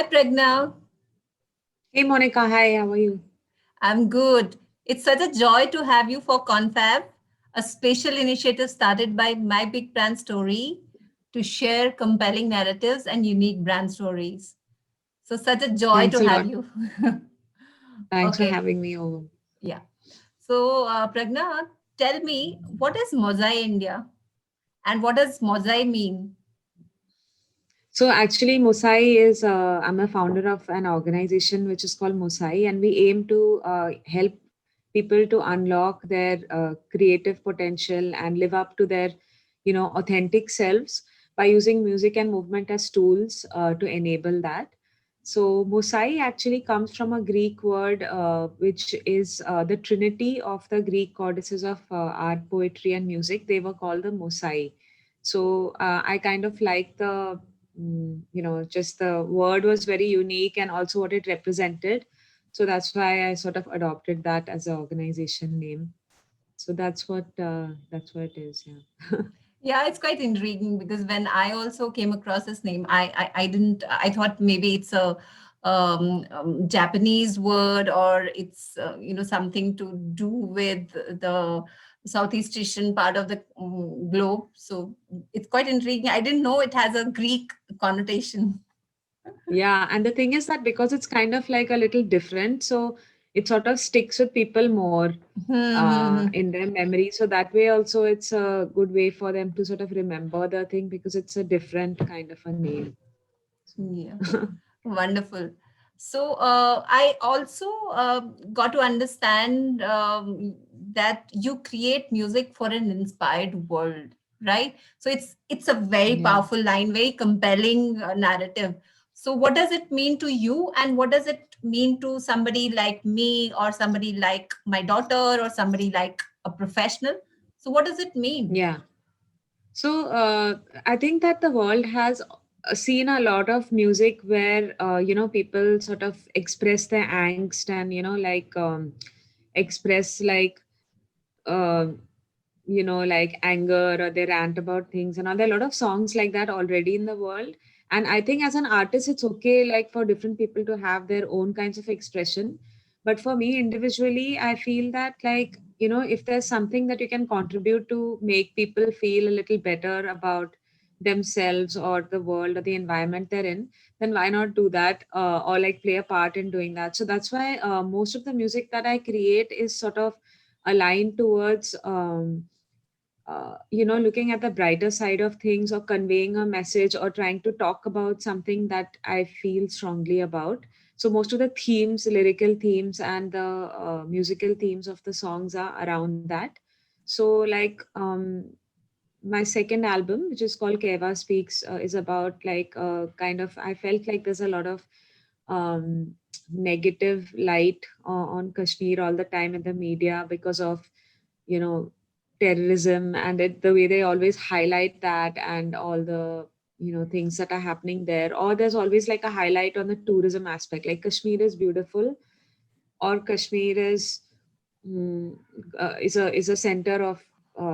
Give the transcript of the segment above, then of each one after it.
Hi, Pragna. Hey Monica, hi, how are you? I'm good. It's such a joy to have you for Confab, a special initiative started by My Big Brand Story to share compelling narratives and unique brand stories. So, such a joy Thanks to a have lot. you. Thanks for Okay, having me over. yeah. So, Pragna, tell me, what is Mosai India and what does Mosai mean? So actually, Mosai is, I'm a founder of an organization which is called Mosai, and we aim to help people to unlock their creative potential and live up to their, authentic selves by using music and movement as tools to enable that. So Mosai actually comes from a Greek word, which is the trinity of the Greek goddesses of art, poetry, and music. They were called the Mosai. So I kind of like just the word was very unique and also what it represented. So that's why I sort of adopted that as an organization name. So that's what it is. Yeah. Yeah, it's quite intriguing because when I also came across this name, I didn't, I thought maybe it's a Japanese word or it's, something to do with the Southeast Asian part of the globe. So it's quite intriguing. I didn't know it has a Greek connotation. Yeah, and the thing is that because it's kind of like a little different, so it sort of sticks with people more in their memory. So that way also it's a good way for them to sort of remember the thing because it's a different kind of a name. Yeah. So Wonderful. So I also got to understand that you create music for an inspired world, right? So it's a very yeah. powerful line, very compelling narrative. So what does it mean to you, and what does it mean to somebody like me, or somebody like my daughter, or somebody like a professional? So what does it mean? Yeah. So I think that the world has seen a lot of music where people sort of express their angst and express uh, like anger or they rant about things and all. There are a lot of songs like that already in the world. And I think as an artist, it's okay like for different people to have their own kinds of expression. But for me individually, I feel that like, if there's something that you can contribute to make people feel a little better about themselves or the world or the environment they're in, then why not do that or like play a part in doing that? So that's why most of the music that I create is sort of aligned towards looking at the brighter side of things or conveying a message or trying to talk about something that I feel strongly about. So most of the themes, lyrical themes and the musical themes of the songs are around that. So like my second album, which is called Keva Speaks, is about like kind of, I felt like there's a lot of um, negative light on Kashmir all the time in the media because of, you know, terrorism and the way they always highlight that and all the, things that are happening there. Or there's always like a highlight on the tourism aspect. Like Kashmir is beautiful or Kashmir mm, is a center of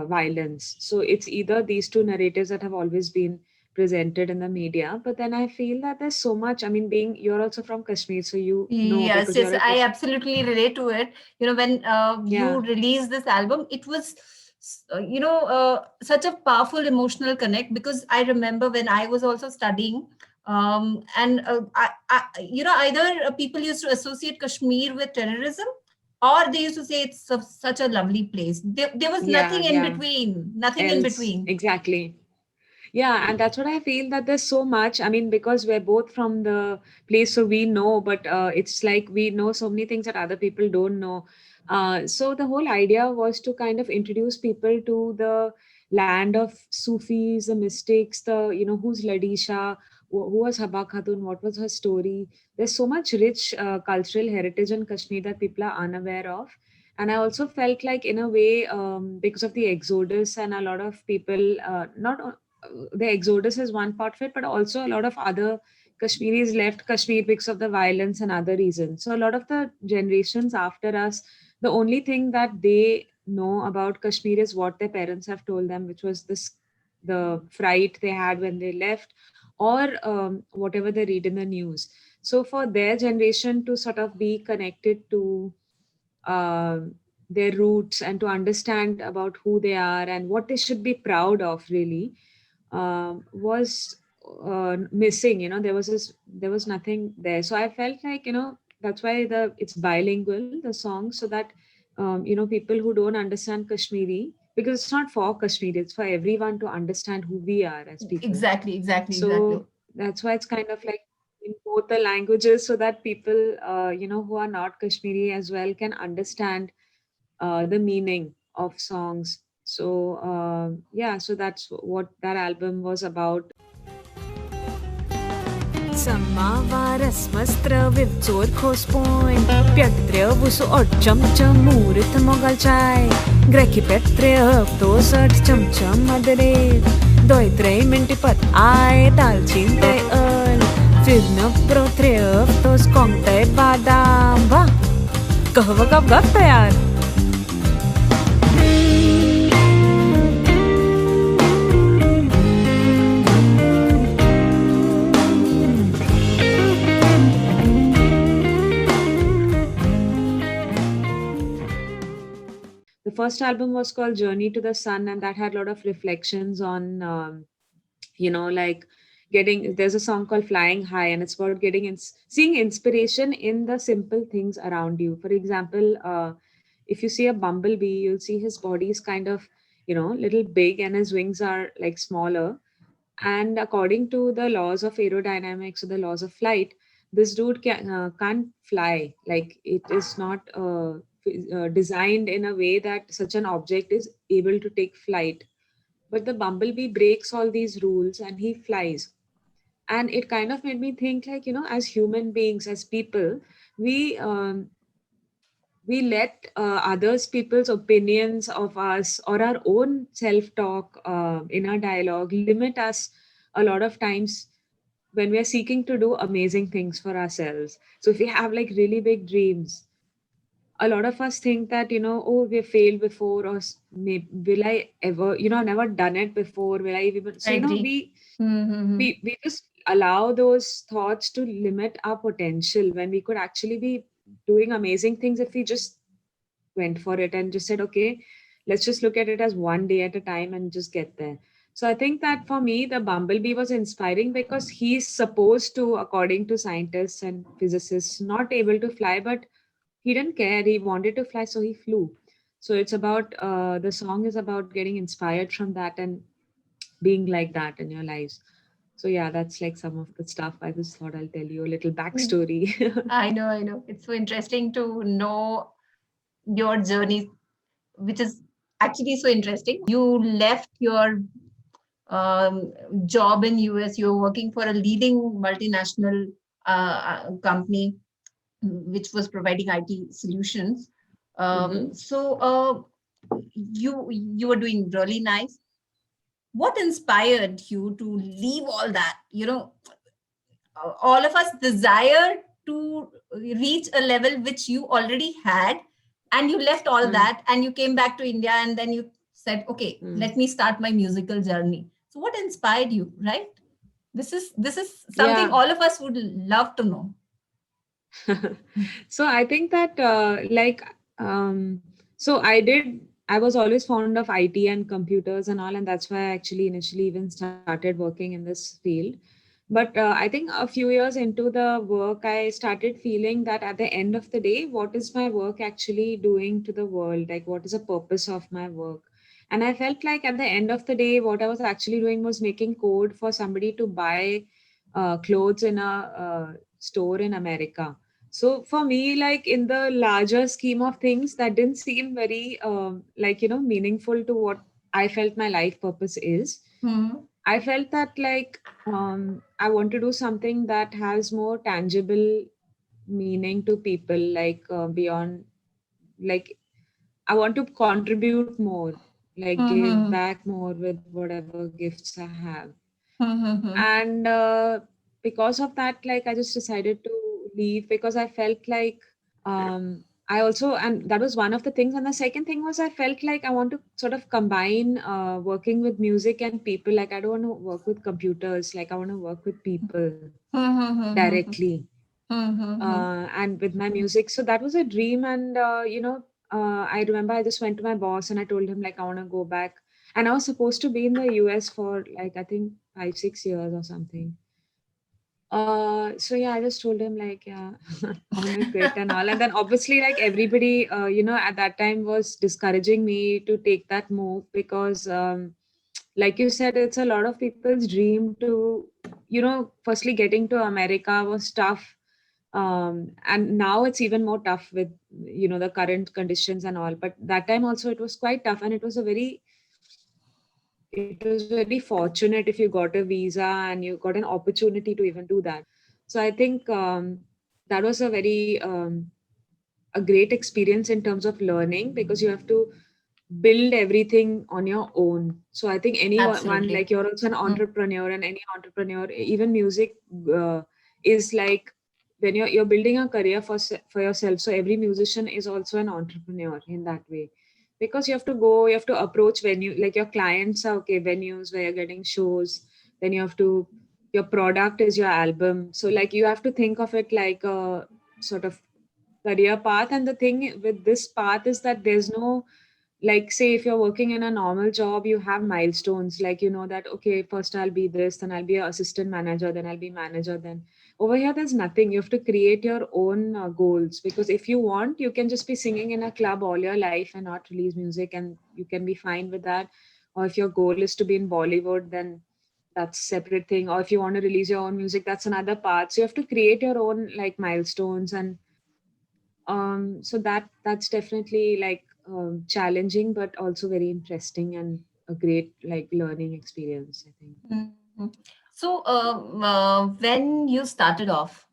violence. So it's either these two narratives that have always been presented in the media. But then I feel that there's so much. I mean, being you're also from Kashmir, so you know Yes, because yes, you're a I Kashmir. absolutely relate to it. When you Yeah, released this album, it was, such a powerful emotional connect because I remember when I was also studying, and either people used to associate Kashmir with terrorism, or they used to say it's such a lovely place. There was yeah, nothing in yeah. between, nothing in Else, between. exactly. Yeah, and that's what I feel that there's so much. I mean, because we're both from the place, so we know, but it's like we know so many things that other people don't know. So the whole idea was to kind of introduce people to the land of Sufis, the mystics, who's Ladisha, who was Haba Khatun, what was her story. There's so much rich cultural heritage in Kashmir that people are unaware of. And I also felt like, in a way, because of the exodus and a lot of people, not the exodus is one part of it, but also a lot of other Kashmiris left Kashmir because of the violence and other reasons. So a lot of the generations after us, the only thing that they know about Kashmir is what their parents have told them, which was the fright they had when they left, or whatever they read in the news. So for their generation to sort of be connected to uh, their roots and to understand about who they are and what they should be proud of, really, was missing. There was nothing there. So I felt like, that's why it's bilingual, the song, so that people who don't understand Kashmiri, because it's not for Kashmiri, it's for everyone to understand who we are as people. Exactly, exactly, exactly. So that's why it's kind of like in both the languages, so that people, who are not Kashmiri as well, can understand the meaning of songs. So yeah, so that's what that album was about. Samavarasmastra vivzor khospoin Pjagdre vusu odjam cham murit mogal chai Greki petre to sat cham cham madre Doi trei minti pat ai dalchin te öl Firna pro tre to skong te badam Va Kahwa kap gafta yaar The first album was called Journey to the Sun, and that had a lot of reflections on, like there's a song called Flying High, and it's about seeing inspiration in the simple things around you. For example, if you see a bumblebee, you'll see his body is kind of, little big, and his wings are like smaller. And according to the laws of aerodynamics or the laws of flight, this dude can't fly. Like, it is not designed in a way that such an object is able to take flight. But the bumblebee breaks all these rules and he flies. And it kind of made me think, like, as human beings, as people, we we let others people's opinions of us or our own self talk in our dialogue limit us a lot of times when we are seeking to do amazing things for ourselves. So if we have like really big dreams, a lot of us think that, oh, we have failed before, or will I ever, I've never done it before, will I even? I So agree. Mm-hmm. we just allow those thoughts to limit our potential when we could actually be doing amazing things if we just went for it and just said, okay, let's just look at it as one day at a time and just get there. So I think that for me, the bumblebee was inspiring because he's supposed to, according to scientists and physicists, not able to fly, but he didn't care. He wanted to fly, so he flew. So it's about, the song is about getting inspired from that and being like that in your lives. So yeah, that's like some of the stuff. I just thought I'll tell you a little backstory. I know, I know. It's so interesting to know your journey, which is actually so interesting. You left your job in US. You're working for a leading multinational company, which was providing IT solutions. Hmm. You were doing really nice. What inspired you to leave all that? All of us desire to reach a level which you already had, and you left all Mm. that and you came back to India, and then you said, okay, Mm. let me start my musical journey. So what inspired you, right? This is something Yeah. all of us would love to know. So I think that so I was always fond of IT and computers and all, and that's why I actually initially even started working in this field. But I think a few years into the work, I started feeling that at the end of the day, what is my work actually doing to the world? Like, what is the purpose of my work? And I felt like at the end of the day, what I was actually doing was making code for somebody to buy clothes in a store in America. So for me, like, in the larger scheme of things, that didn't seem very meaningful to what I felt my life purpose is. Hmm. I felt that, like, I want to do something that has more tangible meaning to people, like, beyond, like, I want to contribute more, like give Hmm. back more with whatever gifts I have. Hmm. And because of that, like, I just decided to leave because I felt like, I also, and that was one of the things. And the second thing was, I felt like I want to sort of combine working with music and people. Like, I don't want to work with computers, like, I want to work with people Hmm. directly. and with my music. So that was a dream. And, I remember I just went to my boss and I told him, like, I want to go back. And I was supposed to be in the US for like, I think 5-6 years or something. So yeah, I just told him like, yeah, I want to quit and all. And then obviously, like everybody, at that time was discouraging me to take that move because, like you said, it's a lot of people's dream to, firstly getting to America was tough. And now it's even more tough with, the current conditions and all. But that time also it was quite tough, and it was very fortunate if you got a visa and you got an opportunity to even do that. So I think that was a great experience in terms of learning, because you have to build everything on your own. So I think anyone, Absolutely. like, you're also an entrepreneur, and any entrepreneur, even music, uh, is like, when you're building a career for yourself. So every musician is also an entrepreneur in that way, because you have to approach venue, like your clients are, okay, venues where you're getting shows. Then your product is your album. So like you have to think of it like a sort of career path. And the thing with this path is that there's no, like, say if you're working in a normal job, you have milestones, like, that, okay, first I'll be this, then I'll be an assistant manager, then I'll be manager. Then over here there's nothing. You have to create your own goals, because if you want, you can just be singing in a club all your life and not release music, and you can be fine with that. Or if your goal is to be in Bollywood, then that's separate thing. Or if you want to release your own music, that's another part. So you have to create your own, like, milestones. And so that's definitely like challenging, but also very interesting, and a great, like, learning experience, I think. Mhm. So, when you started off,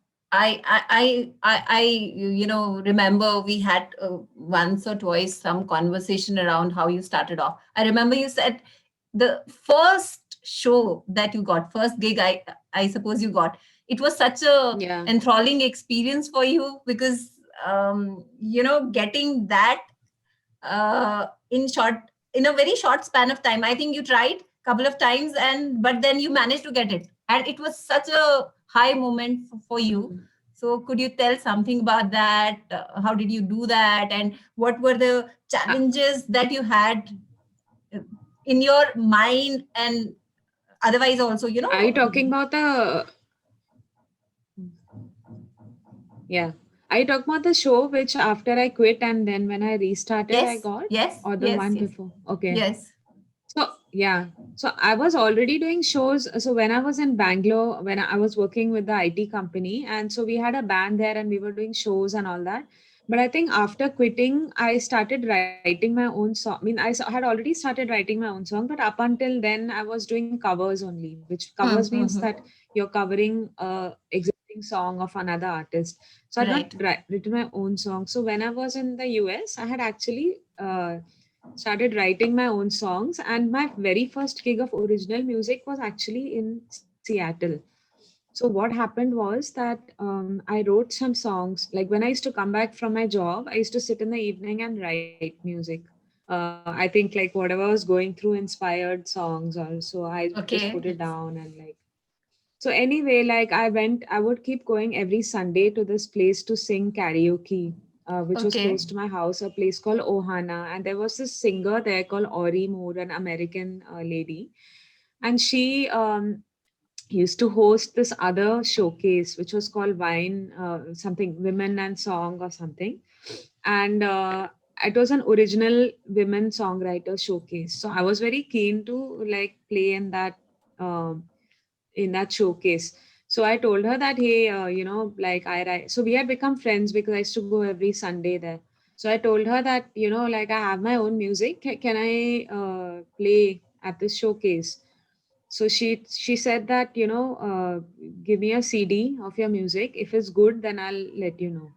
remember we had once or twice some conversation around how you started off. I remember you said the first show that you got, first gig, I suppose you got, it was such a Yeah. enthralling experience for you because getting that uh, in short in a very short span of time. I think you tried couple of times, and but then you managed to get it, and it was such a high moment for you. Mm. So could you tell something about that? How did you do that, and what were the Uh, challenges that you had uh, in your mind, and otherwise also, are you talking about the yeah are you talking about the show which after I quit and then when I restarted I yes, got, yes, or the yes, one yes, before? Okay. yes. So yeah, so I was already doing shows. So when I was in Bangalore, when I was working with the IT company, and so we had a band there, and we were doing shows and all that. But I think after quitting, I started writing my own song. I mean, had already started writing my own song, but up until then, I was doing covers only. Which covers means Mm-hmm. that you're covering a existing song of another artist. So I'd not Right. written my own song. So when I was in the US, I had actually started writing my own songs, and my very first gig of original music was actually in Seattle. So what happened was that I wrote some songs. Like when I used to come back from my job, I used to sit in the evening and write music. I think like whatever I was going through inspired songs, also I just put Okay. it down. And like, so anyway, like I would keep going every Sunday to this place to sing karaoke, which was Okay. close to my house, a place called Ohana. And there was this singer there called Ori Moore, an American lady. And she used to host this other showcase, which was called Wine, something Women and Song or something. And it was an original women songwriter showcase. So I was very keen to like play um, in that showcase. So I told her that, hey, like I write. So we had become friends because I used to go every Sunday there. So I told her that, like I have my own music. Can I play at this showcase? So she said that, give me a CD of your music. If it's good, then I'll let you know.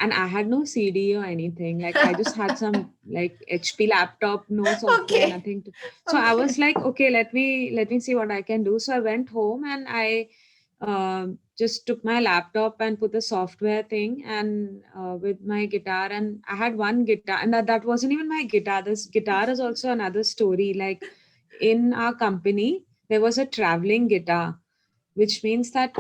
And I had no CD or anything. Like I just had some like HP laptop, no software, Okay. nothing to. So I was Okay. like, okay, let me see what I can do. So I went home and I just took my laptop and put the software thing and with my guitar. And I had one guitar, and that wasn't even my guitar. This guitar is also another story. Like in our company, there was a traveling guitar, which means that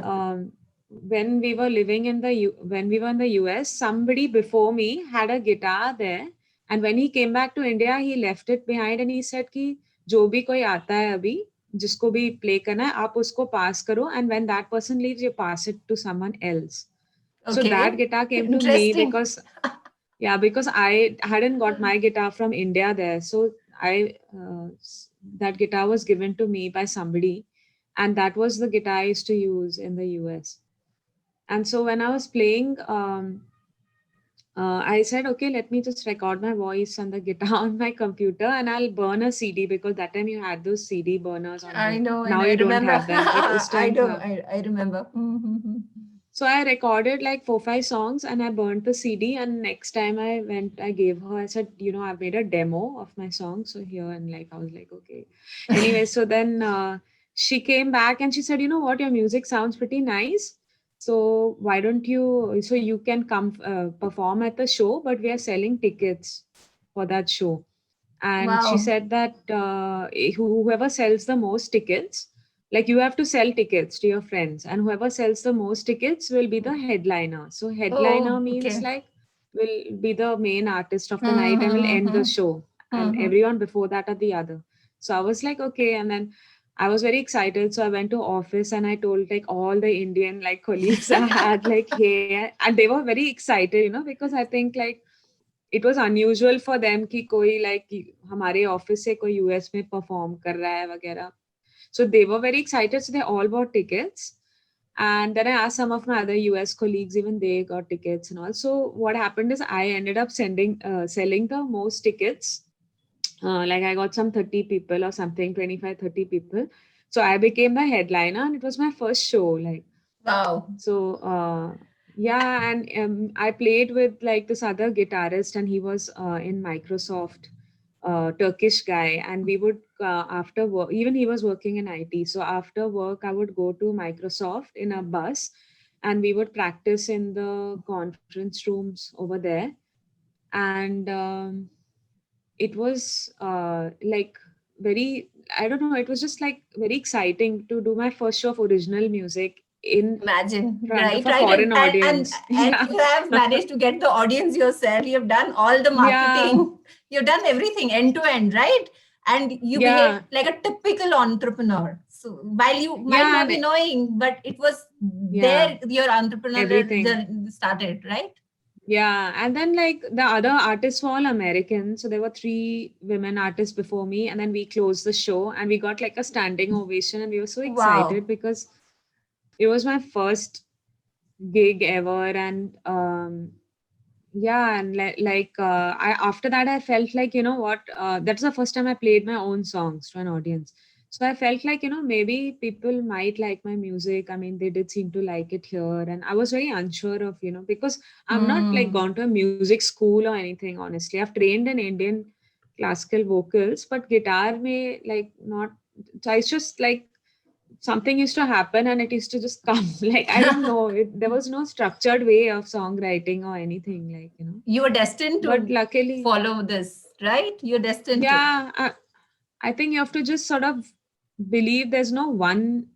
when we were living in when we were in the US, somebody before me had a guitar there, and when he came back to India, he left it behind and he said कि जो भी कोई आता है अभी जिसको भी play करना है आप उसको pass करो, and when that person leaves you pass it to someone else. So that Okay. guitar came to me Interesting. because because I hadn't got my guitar from India there. So that guitar was given to me by somebody, and that was the guitar I used to use in the US. And so when I was playing, I said, okay, let me just record my voice on the guitar on my computer, and I'll burn a CD, because that time you had those CD burners on I the. know, Now and I you don't remember. have that, but us I time do. tha. I remember. Mm-hmm. So I recorded like 4-5 songs and I burnt the CD. And next time I went, I gave her, I said, I've made a demo of my song. So here, and like, I was like, okay. Anyway, so then she came back and she said, you know what, your music sounds pretty nice. So why don't you, so you can come perform at the show, but we are selling tickets for that show. And she Wow. said that whoever sells the most tickets, like you have to sell tickets to your friends, and whoever sells the most tickets will be the headliner. So headliner Oh, means okay. like will be the main artist of the night and will end the show, and Mm-hmm. everyone before that are the other. So I was like, okay. And then I was very excited, so I went to office and I told like all the Indian like colleagues I had, like, hey, and they were very excited, because I think like it was unusual for them कि कोई like हमारे office से कोई US में perform कर रहा है वगैरह. So they were very excited. So they all bought tickets. And then I asked some of my other US colleagues, even they got tickets and all. So what happened is I ended up selling the most tickets. Like I got some 30 people or something, 25, 30 people. So I became the headliner and it was my first show. Like, Wow. so and I played with like this other guitarist, and he was in Microsoft, Turkish guy, and we would after work, even he was working in IT. So after work, I would go to Microsoft in a bus, and we would practice in the conference rooms over there. And it was like very, I don't know, it was just like very exciting to do my first show of original music in Imagine, front of right, a right, foreign and audience. and Yeah. you have managed to get the audience yourself. You have done all the Yeah. marketing. You've done everything end to end, right? And you behave Yeah. like a typical entrepreneur. So while you might Yeah. not be knowing, but it was Yeah. there your entrepreneurial Everything. journey started, right? Yeah. And then like the other artists were all American. So there were 3 women artists before me. And then we closed the show and we got like a standing ovation. And we were so excited Wow. because it was my first gig ever. And and I after that I felt like, you know what, that's the first time I played my own songs to an audience. So I felt like, maybe people might like my music. I mean, they did seem to like it here, and I was very unsure of, because I'm not like Hmm. gone to a music school or anything. Honestly, I've trained in Indian classical vocals, but guitar may like not. So it's just like something used to happen and it used to just come. Like I don't know, there was no structured way of songwriting or anything, like, You were destined but to luckily, follow this, right? You're destined to. yeah, I think you have to just sort of believe there's no one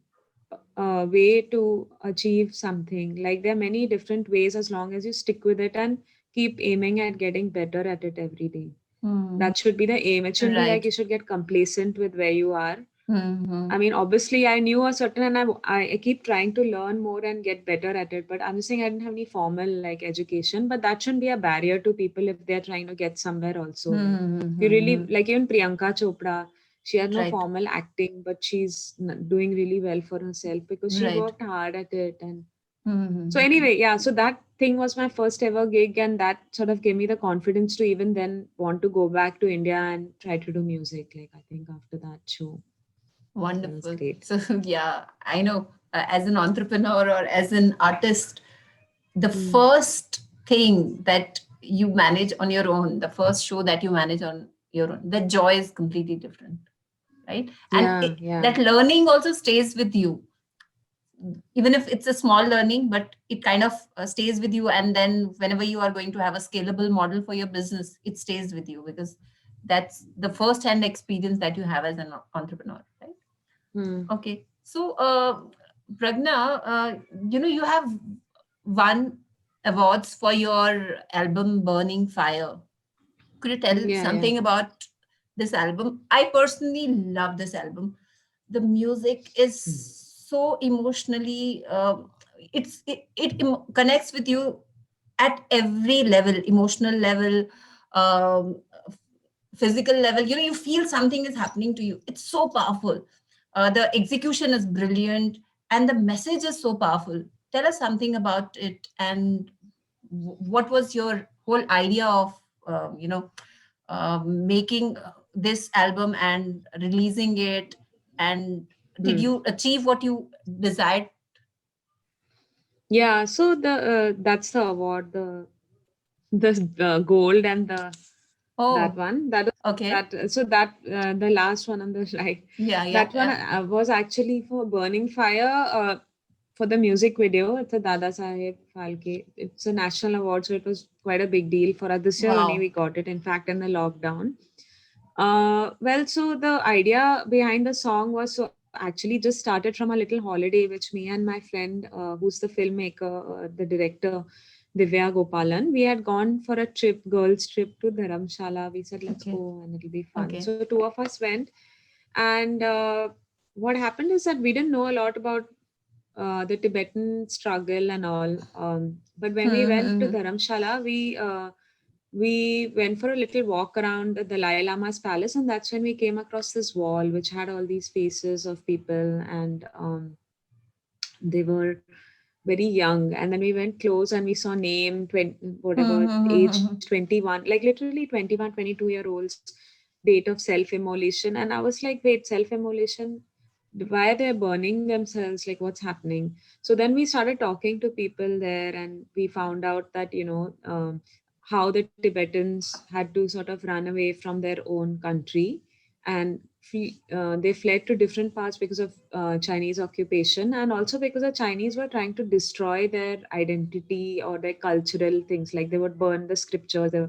way to achieve something. Like there are many different ways, as long as you stick with it and keep aiming at getting better at it every day. Hmm. That should be the aim. It shouldn't be like Right. you should get complacent with where you are. Hmm. I mean, obviously, I knew a certain, and I keep trying to learn more and get better at it. But I'm just saying I didn't have any formal like education, but that shouldn't be a barrier to people if they're trying to get somewhere also. Like, if you really Hmm. like even Priyanka Chopra, she had no Right. formal acting, but she's doing really well for herself because she Right. worked hard at it. And so Hmm. anyway, yeah, so that thing was my first ever gig, and that sort of gave me the confidence to even then want to go back to India and try to do music. Like I think after that show. That was Wonderful. great. So, yeah, I know as an entrepreneur or as an artist, the Mm. first thing that you manage on your own, the first show that you manage on your own, the joy is completely different, right? And Yeah. that learning also stays with you, even if it's a small learning, but it kind of stays with you. And then whenever you are going to have a scalable model for your business, it stays with you because that's the first hand experience that you have as an entrepreneur, right? Mm. Okay. So Pragna, you have won awards for your album Burning Fire. Could you tell Yeah, yeah. something about this album? I personally love this album. The music is Mm. so emotionally, connects with you at every level, emotional level, um, physical level. You feel something is happening to you. It's so powerful. The execution is brilliant, and the message is so powerful. Tell us something about it, and what was your whole idea of making this album and releasing it, and did Mm. you achieve what you desired? Yeah, so the that's the award, the gold and the that Oh, one that was okay. that so that the last one on the right, Yeah, yeah, that one yeah. was actually for Burning Fire, for the music video. It's a Dada Saheb Phalke. It's a national award, so it was quite a big deal for us. This year only Wow. we got it. In fact, in the lockdown. Well, so the idea behind the song was, so actually just started from a little holiday, which me and my friend, who's the filmmaker, the director, Divya Gopalan, we had gone for a trip, girls' trip to Dharamshala. We said, let's Okay. go and it'll be fun. Okay. So two of us went, and what happened is that we didn't know a lot about the Tibetan struggle and all. But when we went to Hmm. Dharamshala, we went for a little walk around the Dalai Lama's palace, and that's when we came across this wall which had all these faces of people, and they were very young. And then we went close and we saw name 20, whatever age Hmm. 21, like literally 21, 22-year olds, date of self immolation. And I was like, wait, self immolation, why are they burning themselves, like what's happening? So then we started talking to people there, and we found out that how the Tibetans had to sort of run away from their own country, and they fled to different parts because of Chinese occupation, and also because the Chinese were trying to destroy their identity or their cultural things. Like they would burn the scriptures, they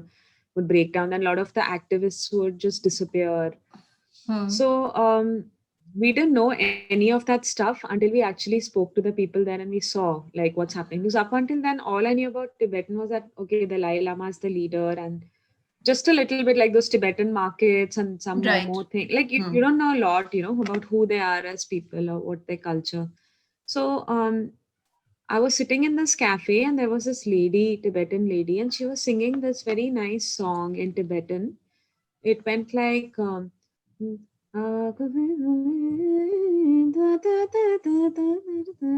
would break down, and a lot of the activists would just disappear. Hmm. So we didn't know any of that stuff until we actually spoke to the people there and we saw like what's happening. Because up until then, all I knew about Tibetan was that okay, the Dalai Lama is the leader, and just a little bit like those Tibetan markets and some Right. Momo thing. Like you Hmm. don't know a lot, about who they are as people or what their culture. So I was sitting in this cafe and there was this lady, Tibetan lady, and she was singing this very nice song in Tibetan. It went like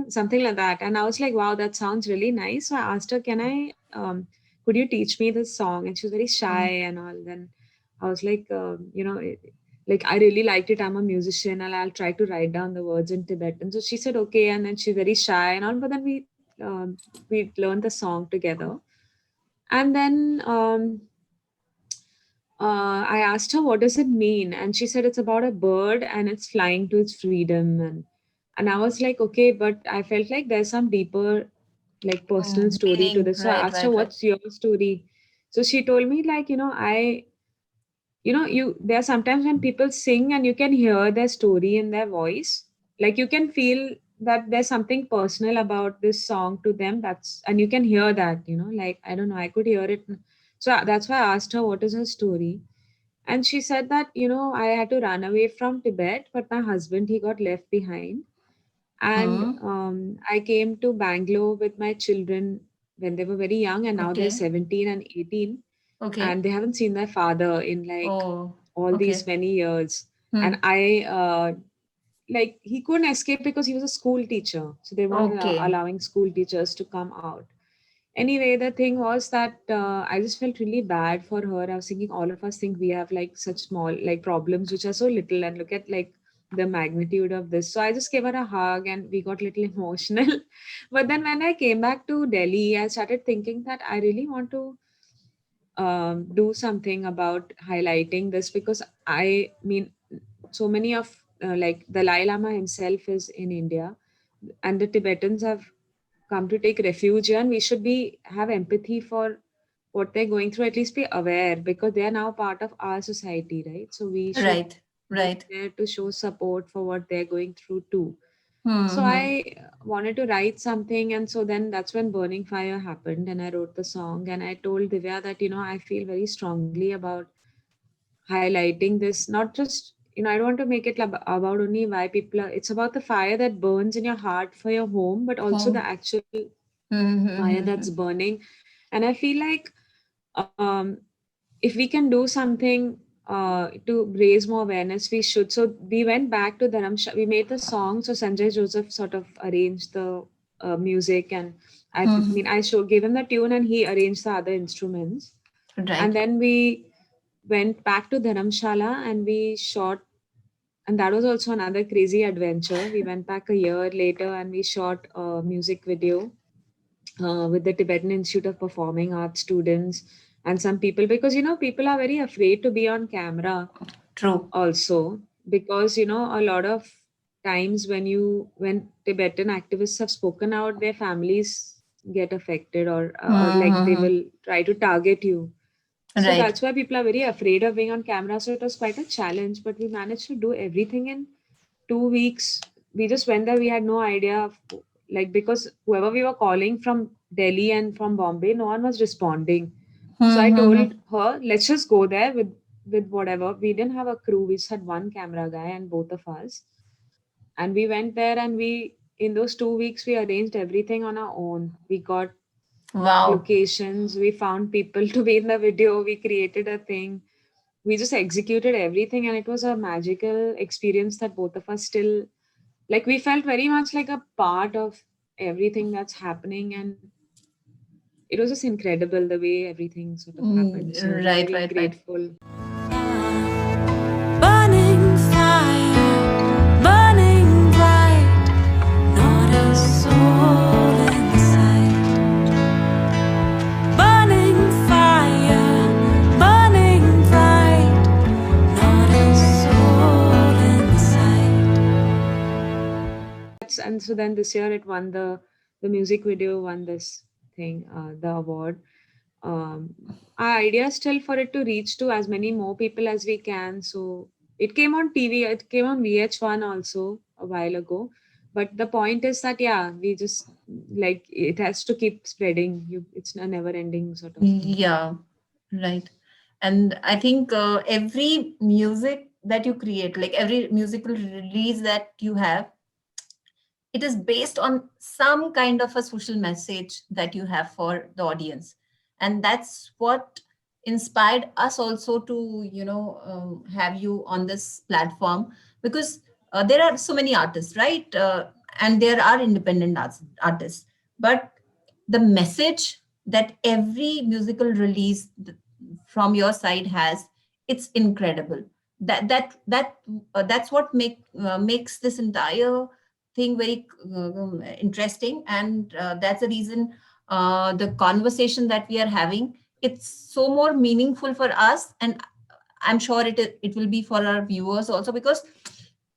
something like that. And I was like, wow, that sounds really nice. So I asked her, could you teach me this song? And she was very shy Hmm. and all. Then I was like, like I really liked it. I'm a musician and I'll try to write down the words in Tibetan. So she said, okay. And then she's very shy and all. But then we learned the song together. And then I asked her, what does it mean? And she said, it's about a bird and it's flying to its freedom. And I was like, okay, but I felt like there's some deeper, like personal Hmm. story to Meaning. this. So I Right, asked her, right, right. what's your story? So she told me, like, there are sometimes when people sing and you can hear their story in their voice. Like you can feel that there's something personal about this song to them. And you can hear that, like, I don't know, I could hear it. So that's why I asked her, what is her story? And she said that, I had to run away from Tibet, but my husband, he got left behind. And Hmm. I came to Bangalore with my children when they were very young, and now they're Okay. 17 and 18. Okay. And they haven't seen their father in like Oh, all these okay. many years. And Hmm. like, he couldn't escape because he was a school teacher. So they weren't Okay. allowing school teachers to come out. Anyway, the thing was that I just felt really bad for her. I was thinking all of us think we have like such small like problems which are so little, and look at like the magnitude of this. So I just gave her a hug and we got a little emotional. But then when I came back to Delhi, I started thinking that I really want to do something about highlighting this, because I mean, so many of like the Dalai Lama himself is in India, and the Tibetans have come to take refuge here, and we should be have empathy for what they're going through, at least be aware, because they are now part of our society, right? So we should Right. be Right. there to show support for what they're going through too. So Hmm. I wanted to write something, and so then that's when Burning Fire happened, and I wrote the song. And I told Divya that, I feel very strongly about highlighting this, not just, I don't want to make it about only why people are, it's about the fire that burns in your heart for your home, but also the Home. actual fire Hmm. that's burning. And I feel like, um, if we can do something to raise more awareness, we should. So we went back to Dharamshala. We made the song. So Sanjay Joseph sort of arranged the music, and I gave him the tune, and he arranged the other instruments. And Right. then we went back to Dharamshala and we shot. And that was also another crazy adventure. We went back a year later and we shot a music video with the Tibetan Institute of Performing Arts students and some people, because people are very afraid to be on camera True. also, because a lot of times when Tibetan activists have spoken out, their families get affected, or like they Hmm. will try to target you. So Right. that's why people are very afraid of being on camera. So it was quite a challenge, but we managed to do everything in 2 weeks. We just went there. We had no idea of, like, because whoever we were calling from Delhi and from Bombay, no one was responding. So I told Hmm. her, let's just go there with whatever. We didn't have a crew. We just had one camera guy and both of us. And we went there, and we in those 2 weeks we arranged everything on our own. We got Wow. locations, we found people to be in the video, we created a thing, we just executed everything, and it was a magical experience that both of us still, like, we felt very much like a part of everything that's happening. And it was just incredible the way everything sort of happened. So we're Right. very Right. Right. grateful. Burning fire, burning bright, not a soul in sight. Burning fire, burning bright, not a soul in sight. And so then this year it won the music video won this thing, the award. Our idea is still for it to reach to as many more people as we can. So it came on TV, it came on VH1 also a while ago. But the point is that, yeah, we just, like, it has to keep spreading. It's a never ending sort of thing. Yeah. Right. And I think every music that you create, like every musical release that you have, it is based on some kind of a social message that you have for the audience. And that's what inspired us also to, have you on this platform, because there are so many artists, right? And there are independent artists. But the message that every musical release from your side has, it's incredible. That's what makes this entire thing very interesting, and that's the reason the conversation that we are having, it's so more meaningful for us, and I'm sure it will be for our viewers also, because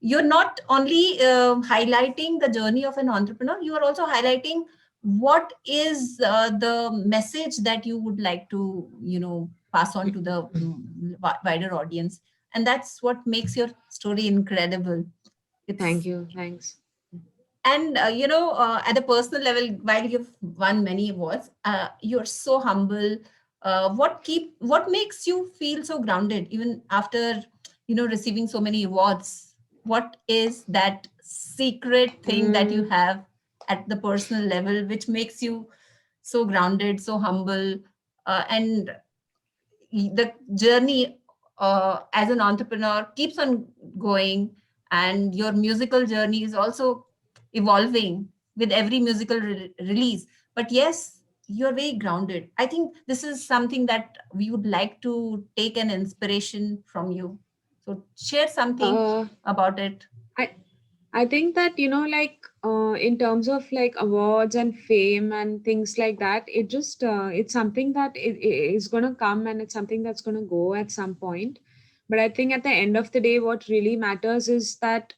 you're not only highlighting the journey of an entrepreneur, you are also highlighting what is the message that you would like to pass on to the wider audience, and that's what makes your story incredible. Thank It's you. Thanks. and at the personal level, while you've won many awards, you're so humble. What makes you feel so grounded even after receiving so many awards? What is that secret thing that you Mm, have at the personal level which makes you so grounded, so humble, and the journey as an entrepreneur keeps on going, and your musical journey is also evolving with every musical release. But yes, you're very grounded. I think this is something that we would like to take an inspiration from you. So share something uh, about it. I I think that, like, in terms of like awards and fame and things like that, it's something that it is going to come, and it's something that's going to go at some point. But I think at the end of the day, what really matters is that,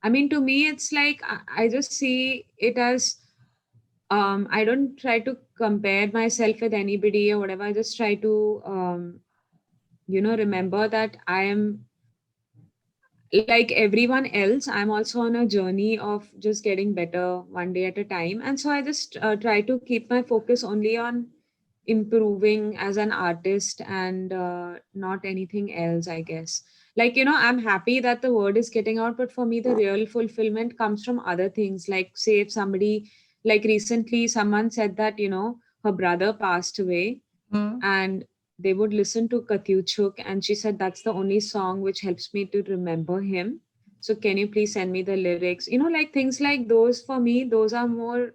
I mean, to me, it's like I just see it as, I don't try to compare myself with anybody or whatever. I just try to, remember that I am, like everyone else, I'm also on a journey of just getting better one day at a time. And so I just try to keep my focus only on improving as an artist and not anything else, I guess. Like, I'm happy that the word is getting out, but for me, the real fulfillment comes from other things. Like, say, if somebody, like recently, someone said that, her brother passed away Mm. and they would listen to Katyuchuk, and she said that's the only song which helps me to remember him. So can you please send me the lyrics? Like things like those, for me, those are more.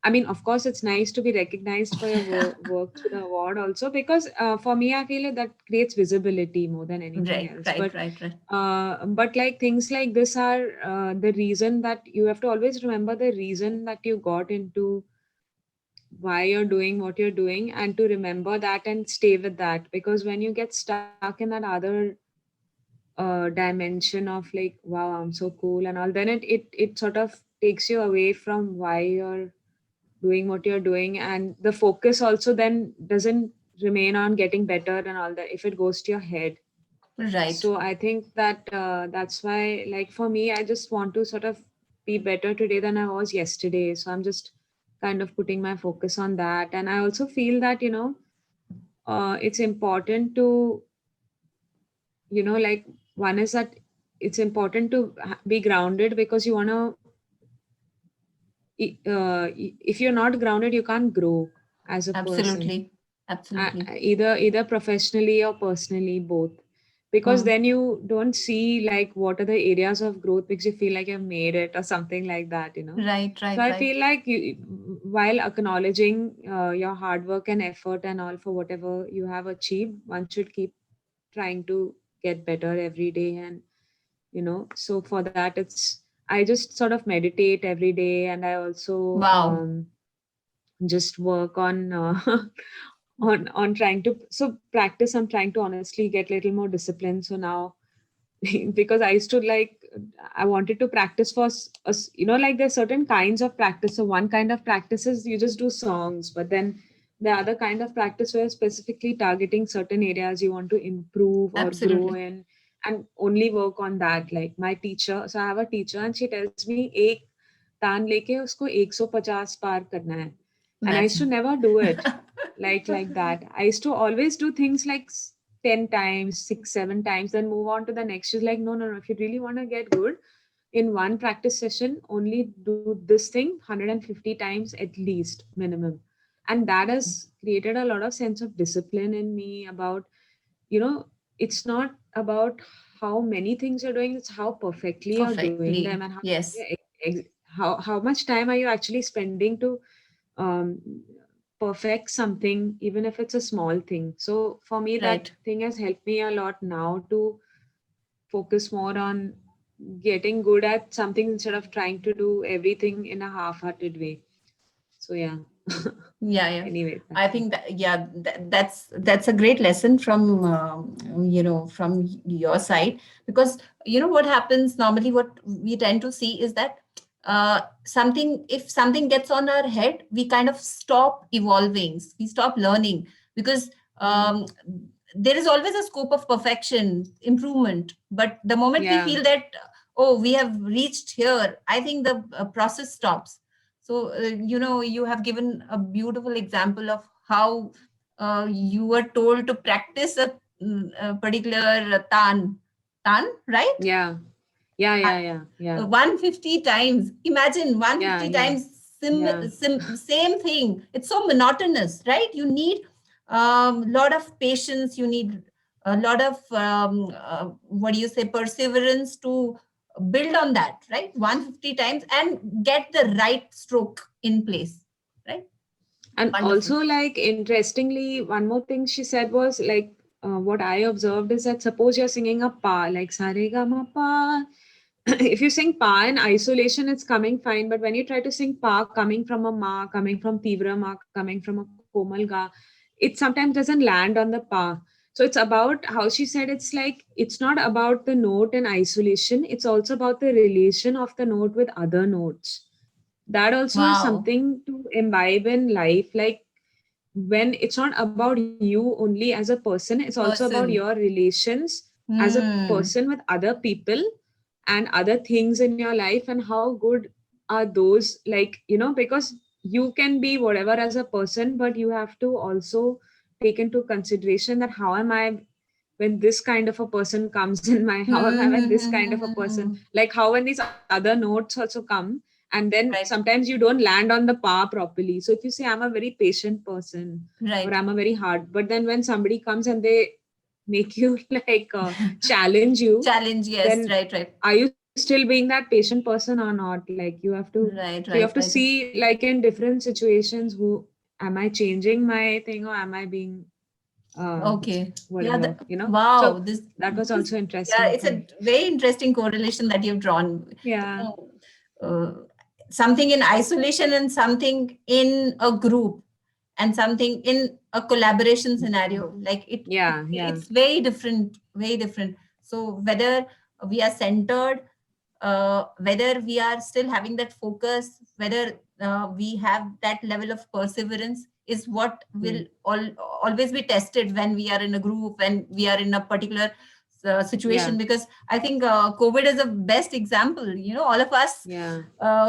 I mean, of course, it's nice to be recognized for your work through the award also, because for me, I feel like that creates visibility more than anything Right, else. right, right, right. But like things like this are the reason that you have to always remember the reason that you got into why you're doing what you're doing, and to remember that and stay with that, because when you get stuck in that other dimension of like, wow, I'm so cool and all, then it sort of takes you away from why you're doing what you're doing, and the focus also then doesn't remain on getting better and all that if it goes to your head. Right. So I think that that's why, like for me, I just want to sort of be better today than I was yesterday. So I'm just kind of putting my focus on that. And I also feel that, it's important to, like one is that it's important to be grounded, because you want to, if you're not grounded, you can't grow as a person, Absolutely. Absolutely. either professionally or personally, both, because Mm. then you don't see like what are the areas of growth, because you feel like you've made it or something like that. Right, So right, I right. feel like while acknowledging your hard work and effort and all for whatever you have achieved, one should keep trying to get better every day. And so for that, it's, I just sort of meditate every day, and I also Wow. just work on on trying to, so practice, I'm trying to honestly get a little more discipline. So now because I used to like, I wanted to practice for like there's certain kinds of practice. So one kind of practice is you just do songs, but then the other kind of practice where specifically targeting certain areas you want to improve or grow Absolutely. in, and only work on that. Like my teacher, so I have a teacher and she tells me एक तान लेके उसको 150 पार करना है, and I used to Imagine. never do it like that. I used to always do things like 10 times, 6, 7 times, then move on to the next. She's like, no, no, no. If you really want to get good in one practice session, only do this thing 150 times at least, minimum. And that has created a lot of sense of discipline in me about, you know, it's not about how many things you're doing, it's how perfectly you're doing them, and Perfectly. Yes. how much time are you actually spending to um, perfect something, even if it's a small thing. So for me, that Right. thing has helped me a lot now to focus more on getting good at something instead of trying to do everything in a half-hearted way. So yeah. Yeah, yeah. Anyway, that's I it. think that, yeah, that's a great lesson from from your side, because what happens normally, what we tend to see is that something if something gets on our head, we kind of stop evolving, we stop learning, because Mm. there is always a scope of perfection, improvement, but the moment we Yeah. feel that, oh, we have reached here, I think the process stops. So, you have given a beautiful example of how you were told to practice a particular tan, right? Yeah. Yeah. Uh, Yeah. Yeah. Yeah. 150 times. Imagine Yeah. 150 Yeah. times, Yeah. same thing. It's so monotonous, right? You need a lot of patience. You need a lot of, what do you say, perseverance to build on that, right? 150 times and get the right stroke in place, right? And Wonderful. also, like, interestingly, one more thing she said was like, what I observed is that suppose you're singing a pa, like Sarega pa. If you sing pa in isolation, it's coming fine. But when you try to sing pa coming from a ma, coming from tivra ma, coming from a komal ga, it sometimes doesn't land on the pa. So it's about how she said, it's like it's not about the note in isolation, it's also about the relation of the note with other notes. That also is Wow. something to imbibe in life. Like when it's not about you only as a person, it's also about your Person. relations as a Hmm. person with other people and other things in your life, and how good are those, like, because you can be whatever as a person, but you have to also take into consideration that how am I when this kind of a person comes in my, how am I when this kind of a person, Hmm. like how when these other notes also come, and then Right. sometimes you don't land on the par properly. So if you say I'm a very patient person or Right. I'm a very hard, but then when somebody comes and they make you like challenge you, Challenge. Yes. then Right. Right. are you still being that patient person or not? Like you have to, Right. so you have to Right. Right. see like in different situations, who am I changing my thing or am I being Okay. Yeah. whatever, Wow. so that was This. also Yeah. interesting It's for a me. very interesting correlation that you've drawn. Yeah, Uh, something in isolation and something in a group and something in a collaboration scenario. Like yeah. it's very different. Very different. So whether we are centered, whether we are still having that focus, whether we have that level of perseverance is what will mm, always be tested when we are in a group, when we are in a particular yeah, situation. Because I think COVID is a best example. All of us yeah,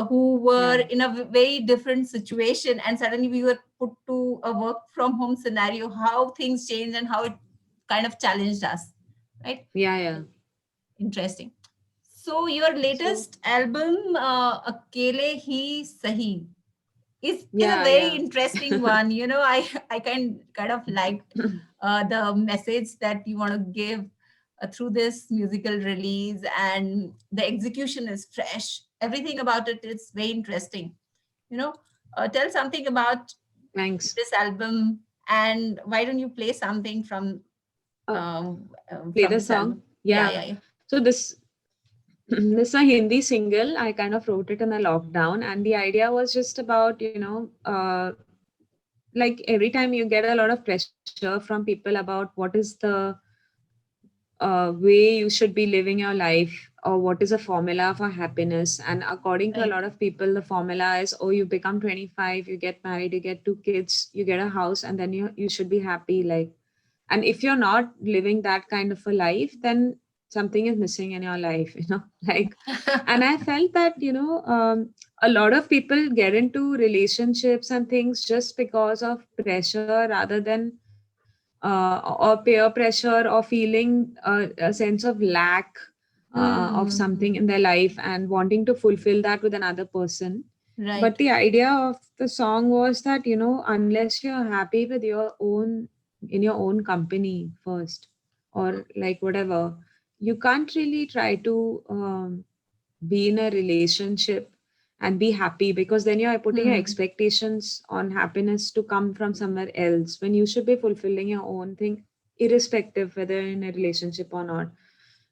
who were yeah, in a very different situation and suddenly we were put to a work from home scenario, how things changed and how it kind of challenged us, right? yeah. Interesting. So your So latest album, Akele Hi Sahi, is a yeah, very yeah. interesting one. I kind of liked the message that you want to give through this musical release, and the execution is fresh. Everything about it is very interesting. You know, tell something about Thanks. this album, and why don't you play something uh, Play from the this song. album? Yeah, Yeah. yeah, yeah. So this is a Hindi single. I kind of wrote it in a lockdown, and the idea was just about, like every time you get a lot of pressure from people about what is the way you should be living your life, or what is a formula for happiness. And according to a Right. lot of people, the formula is, oh, you become 25, you get married, you get two kids, you get a house, and then you should be happy. Like, and if you're not living that kind of a life, then something is missing in your life, like. And I felt that, a lot of people get into relationships and things just because of pressure, rather than or peer pressure, or feeling a sense of lack of something Hmm. in their life and wanting to fulfill that with another person. But Right. the idea of the song was that, unless you're happy with your own, in your own company first, or like whatever, you can't really try to be in a relationship and be happy, because then you're putting your Hmm. expectations on happiness to come from somewhere else, when you should be fulfilling your own thing, irrespective whether in a relationship or not.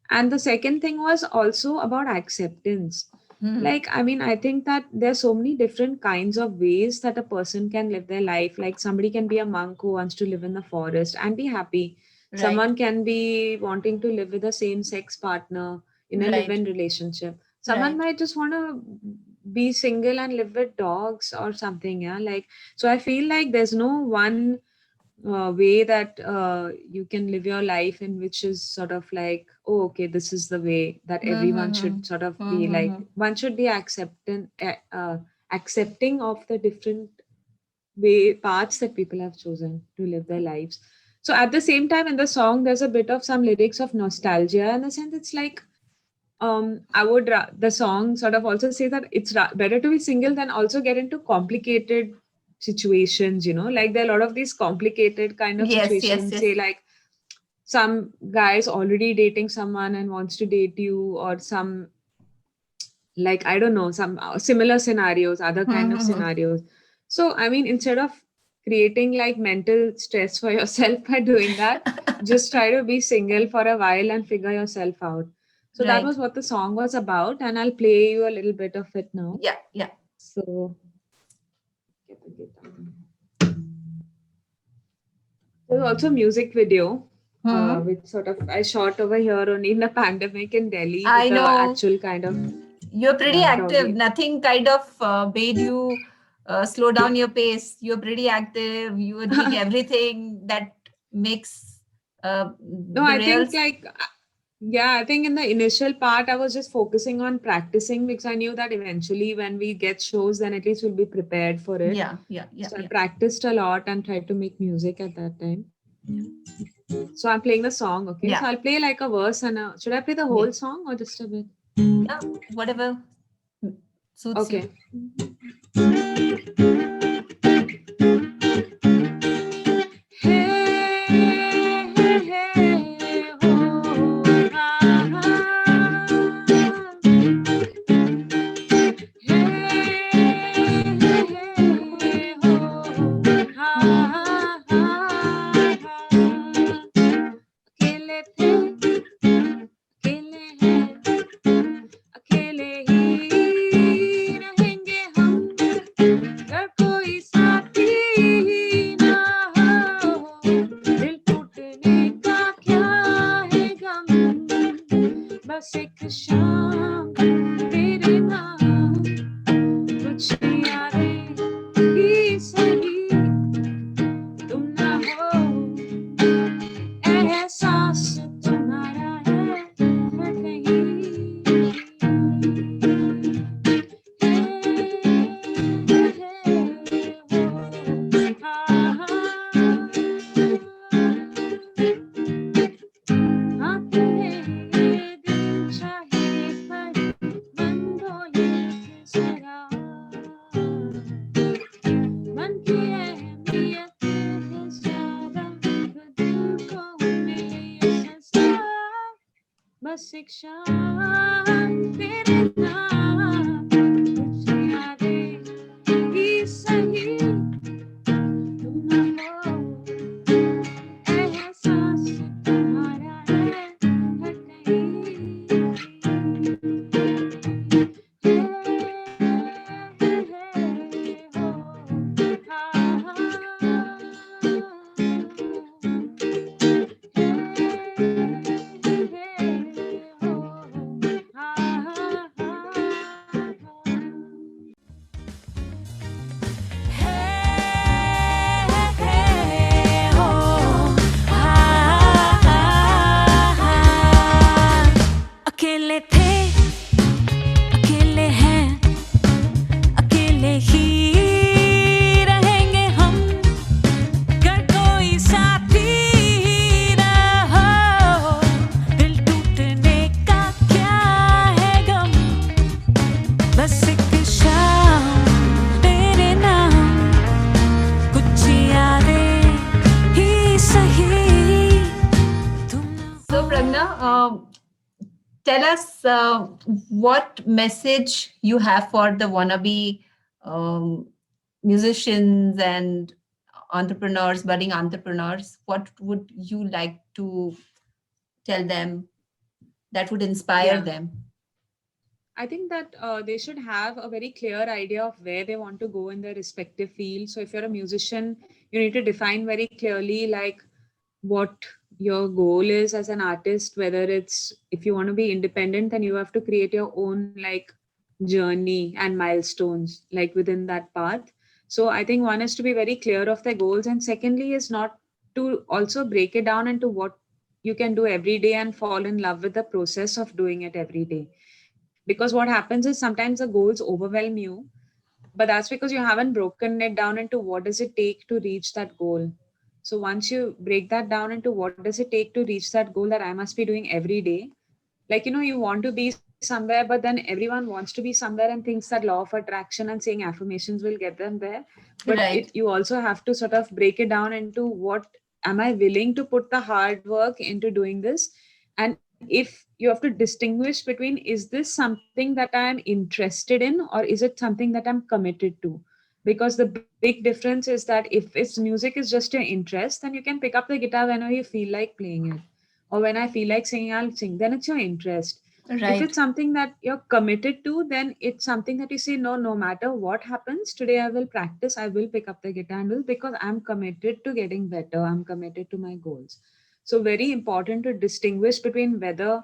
And the second thing was also about acceptance. Hmm. Like, I mean, I think that there's so many different kinds of ways that a person can live their life. Like, somebody can be a monk who wants to live in the forest and be happy. Right. Someone can be wanting to live with a same sex partner in a live Right. in relationship. Someone Right. might just want to be single and live with dogs or something. Yeah. Like, so I feel like there's no one way that you can live your life in, which is sort of like, oh, okay, this is the way that everyone Hmm. should sort of be like. Hmm. One should be accepting of the different way paths that people have chosen to live their lives. So at the same time, in the song, there's a bit of some lyrics of nostalgia, in the sense it's like, the song sort of also say that it's better to be single than also get into complicated situations, like there are a lot of these complicated kind of Yes. Yes. situations, Yes. say like some guys already dating someone and wants to date you, or some, like, I don't know, some similar scenarios, other kind of Hmm. scenarios. So I mean, instead of creating like mental stress for yourself by doing that, just try to be single for a while and figure yourself out. So that Right. was what the song was about, and I'll play you a little bit of it now. Yeah. Yeah. So get the guitar. There's also a music video, Hmm. which sort of I shot over here only in the pandemic in Delhi, I with the know actual kind of you're pretty active. doggy. Nothing kind of made you slow down your pace. You're pretty active. You were doing everything that makes No, the I real. think like Yeah, I think in the initial part, I was just focusing on practicing because I knew that eventually when we get shows, then at least we'll be prepared for it. Yeah, yeah, yeah, So I yeah. practiced a lot and tried to make music at that time. Yeah. So I'm playing the song, okay? So Yeah. I'll play like a verse and should I play the Yeah. whole song or just a bit? Yeah. Whatever suits you. Okay. Hey, hey, hey, oh, ah, ah. अकेले थे अकेले हैं अकेले ही रहेंगे हम अगर कोई साथी ना हो दिल टूटने का क्या है गम बस एक शाम तेरे नाम कुछ यादें ही सही तुम ना हो एहसास तुम्हारा है कहीं हाँ तुम्हें ये दिल चाहे पर मन बोले जरा मन की अहमियत है ज्यादा तो दिल को मिले ये सजा बस एक शाम तेरे नाम कुछ यादें ही सही तुम ना हो एहसास तुम्हारा है हर कहीं अकेले थे अकेले हैं अकेले ही रहेंगे हम अगर कोई साथी ना हो दिल टूटने का क्या है गम बस एक शाम तेरे नाम कुछ यादें ही सही तुम So, Pragna, tell us what message you have for the wannabe musicians and entrepreneurs, budding entrepreneurs. What would you like to tell them that would inspire Yeah. them? I think that they should have a very clear idea of where they want to go in their respective field. So if you're a musician, you need to define very clearly like what your goal is as an artist, whether it's if you want to be independent, then you have to create your own like journey and milestones like within that path. So I think one is to be very clear of their goals, and secondly is not to also break it down into what you can do every day and fall in love with the process of doing it every day. Because what happens is sometimes the goals overwhelm you, but that's because you haven't broken it down into what does it take to reach that goal. So once you break that down into what does it take to reach that goal that I must be doing every day, like you want to be somewhere, but then everyone wants to be somewhere and thinks that law of attraction and saying affirmations will get them there. But Right. you also have to sort of break it down into what am I willing to put the hard work into doing this, and if you have to distinguish between is this something that I am interested in or is it something that I'm committed to. Because the big difference is that if it's music is just your interest, then you can pick up the guitar whenever you feel like playing it, or when I feel like singing, I'll sing. Then it's your interest. If Right. it's something that you're committed to, then it's something that you say, no, no matter what happens, today I will practice, I will pick up the guitar and will because I'm committed to getting better, I'm committed to my goals. So, very important to distinguish between whether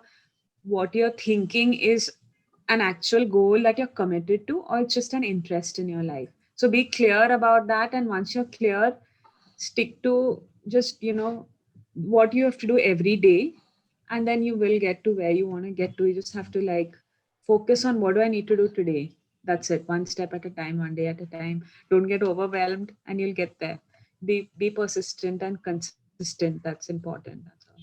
what you're thinking is an actual goal that you're committed to or it's just an interest in your life. So, be clear about that. And once you're clear, stick to just, what you have to do every day and then you will get to where you want to get to. You just have to like focus on what do I need to do today. That's it. One step at a time, one day at a time. Don't get overwhelmed, and you'll get there. Be persistent and consistent. That's important. That's all.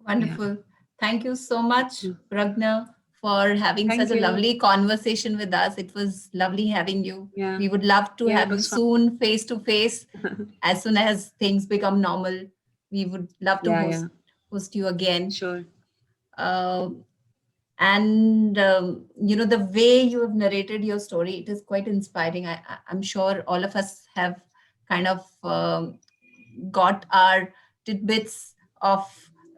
Wonderful. Thank you so much, you. Pragna, for having Thank such a you. lovely conversation with us. It was lovely having you. Yeah. We would love to Yeah, it have you was fun. soon, face to face, as soon as things become normal. We would love to Yeah. host you again. Sure. And the way you have narrated your story, it is quite inspiring. I'm sure all of us have kind of got our tidbits of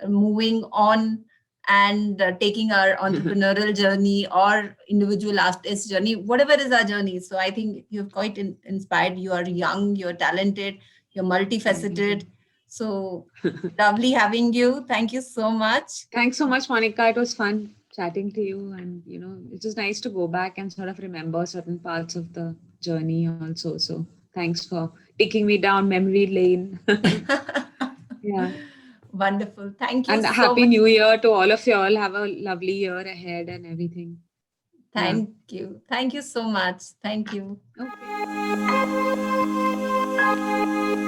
moving on and taking our entrepreneurial journey or individual artist journey, whatever is our journey. So I think you've quite inspired. You are young, you're talented, you're multifaceted. So lovely having you. Thank you so much. Thanks so much, Monica. It was fun chatting to you, and it's just nice to go back and sort of remember certain parts of the journey also. So thanks for taking me down memory lane. Yeah. Wonderful. Thank you And so Happy much. New Year to all of you all. Have a lovely year ahead and everything. Thank you. Thank you so much. Thank you. Okay.